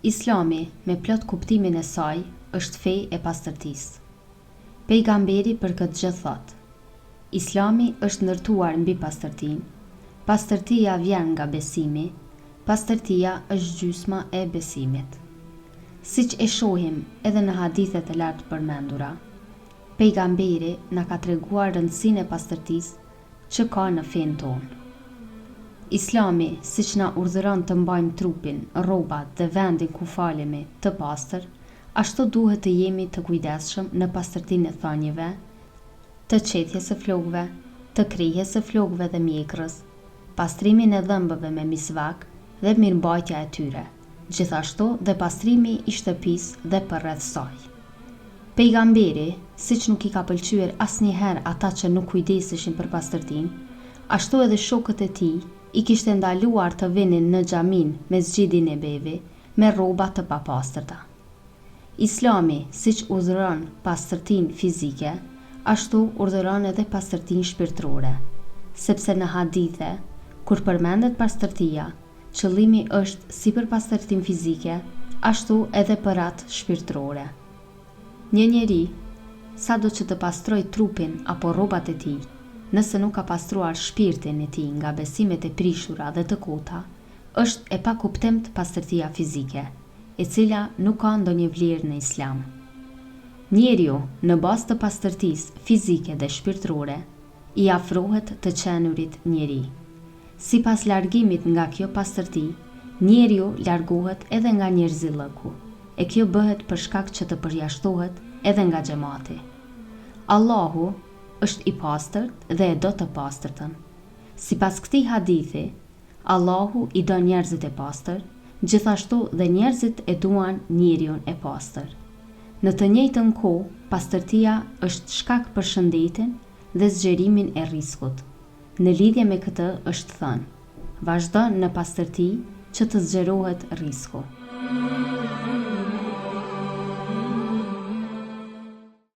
Islami, me plot kuptimin e saj, është fe e pastërtisë. Pejgamberi për këtë gjë thot: Islami është ndërtuar mbi pastërtinë. Pastërtia vjen nga besimi. Pastërtia është gjysma e besimit. Siç e shohim edhe në hadithet e lartë përmendura, pejgamberi na ka treguar rëndësinë e pastërtisë që ka në fenë tonë. Islami, siç na urdhëron të mbajmë trupin, rrobat dhe vendin ku falemi të pastër, ashtu duhet të jemi të kujdesshëm në pastërtinë e thonjeve, të qetjes së flokëve, të krijes së flokëve dhe mjekrës, pastrimin e dhëmbëve me misvak dhe mirëmbajtja e tyre, gjithashtu dhe pastrimi i shtëpisë dhe përreth saj. Pejgamberi, siç nuk i ka pëlqyer asnjëherë ata që nuk kujdeseshin për pastërtinë, ashtu edhe shokët e tij i kishte ndaluar të vinin në xhamin me zgjidhjen e beve me rroba të papastërta. Islami, siç urdhëron pastërtinë fizike, ashtu urdhëron edhe pastërtinë shpirtërore, sepse në hadithe, kur përmendet pastërtia, qëllimi është si për pastërtinë fizike, ashtu edhe për atë shpirtërore. Një njeri, sado që të pastroj trupin apo rrobat e tij, nëse nuk ka pastruar shpirtin e tij nga besimet e prishura dhe të kota, është e pakuptimt pastërtia fizike, e cila nuk ka ndonjë vlerë në Islam. Njeriu, në bazë të pastërtisë fizike dhe shpirtërore, i afrohet të qenurit njeri. Sipas largimit nga kjo pastërti, njeriu largohet edhe nga njerëzillëku, e kjo bëhet për shkak që të përjashtohet edhe nga xhamati. Allahu është i pastërt dhe e do të pastërtën. Sipas këtij hadithi, Allahu i do njerëzit e pastër, gjithashtu dhe njerëzit e duan njeriun e pastër. Në të njëjtën kohë, pastërtia është shkak për shëndetin dhe zgjerimin e rrezikut. Në lidhje me këtë është thënë: vazhdo në pastërti që të zgjerohet rreziku.